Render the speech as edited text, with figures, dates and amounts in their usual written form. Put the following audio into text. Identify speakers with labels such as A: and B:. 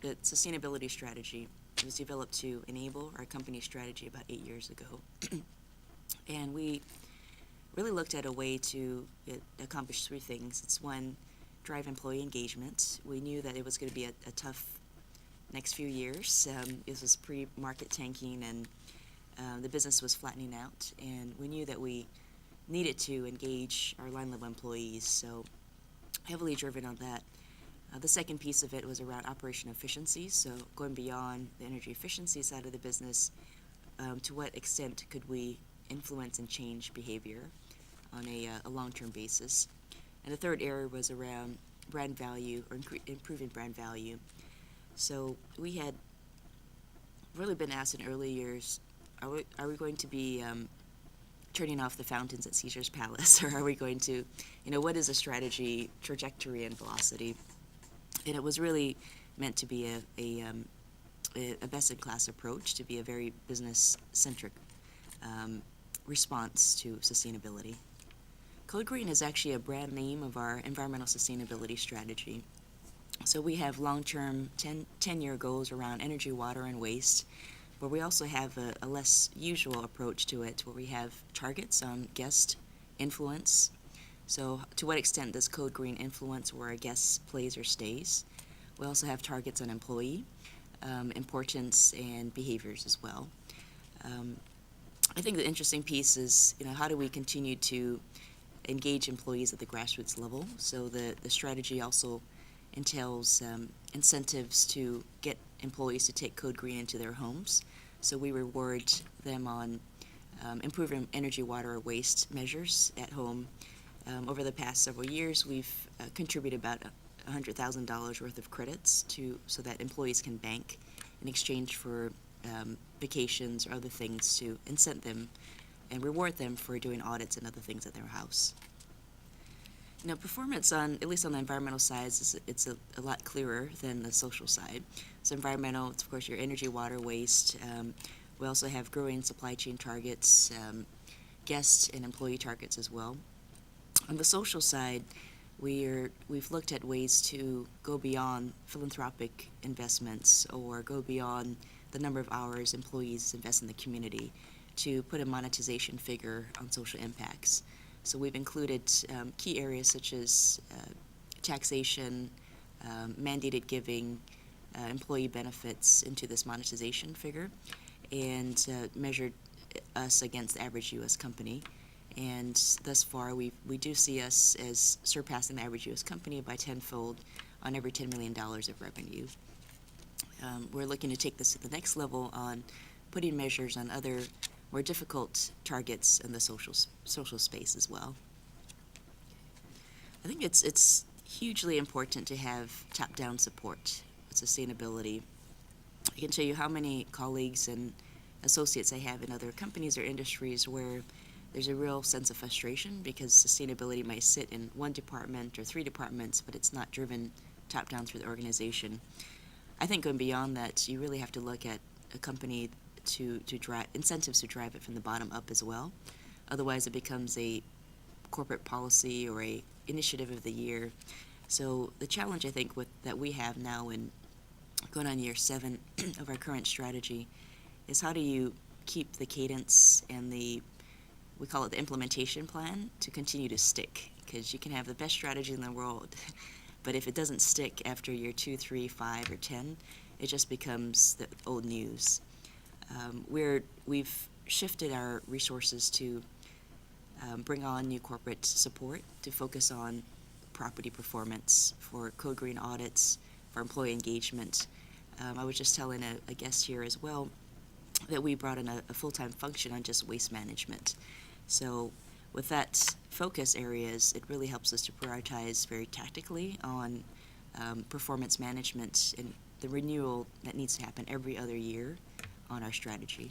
A: the sustainability strategy was developed to enable our company strategy about 8 years ago. And we really looked at a way to accomplish three things. It's one, drive employee engagement. We knew that it was going to be a tough next few years. This was pre-market tanking, and the business was flattening out, and we knew that we needed to engage our line-level employees, so heavily driven on that. The second piece of it was around operational efficiency, so going beyond the energy efficiency side of the business, to what extent could we influence and change behavior on a long-term basis. And the third area was around brand value, or improving brand value. So we had really been asked in early years, are we going to be turning off the fountains at Caesar's Palace, or are we going to, what is a strategy, trajectory, and velocity? And it was really meant to be a best-in-class approach, to be a very business-centric response to sustainability. Code Green is actually a brand name of our environmental sustainability strategy. So we have long-term 10-year goals around energy, water, and waste, but we also have a less usual approach to it, where we have targets on guest influence. So to what extent does Code Green influence where a guest plays or stays? We also have targets on employee importance and behaviors as well. I think the interesting piece is, how do we continue to engage employees at the grassroots level? So the strategy also entails incentives to get employees to take Code Green into their homes. So we reward them on improving energy, water, or waste measures at home. Over the past several years, we've contributed about $100,000 worth of credits so that employees can bank in exchange for vacations or other things to incent them and reward them for doing audits and other things at their house. Performance at least on the environmental side, it's a lot clearer than the social side. So environmental, it's of course your energy, water, waste. We also have growing supply chain targets, guest and employee targets as well. On the social side, we've looked at ways to go beyond philanthropic investments or go beyond the number of hours employees invest in the community to put a monetization figure on social impacts. So we've included key areas such as taxation, mandated giving, employee benefits into this monetization figure, and measured us against the average U.S. company. And thus far, we do see us as surpassing the average U.S. company by tenfold on every $10 million of revenue. We're looking to take this to the next level on putting measures on other more difficult targets in the social space as well. I think it's hugely important to have top-down support with sustainability. I can tell you how many colleagues and associates I have in other companies or industries where there's a real sense of frustration because sustainability might sit in one department or three departments, but it's not driven top-down through the organization. I think going beyond that, you really have to look at a company to drive incentives to drive it from the bottom up as well. Otherwise, it becomes a corporate policy or a initiative of the year. So the challenge I think that we have now in going on year 7 of our current strategy is how do you keep the cadence and we call it the implementation plan, to continue to stick, because you can have the best strategy in the world, but if it doesn't stick after year 2, 3, 5, or 10, it just becomes the old news. We've shifted our resources to bring on new corporate support to focus on property performance, for Code Green audits, for employee engagement. I was just telling a guest here as well that we brought in a full-time function on just waste management. So with that focus areas, it really helps us to prioritize very tactically on performance management and the renewal that needs to happen every other year on our strategy.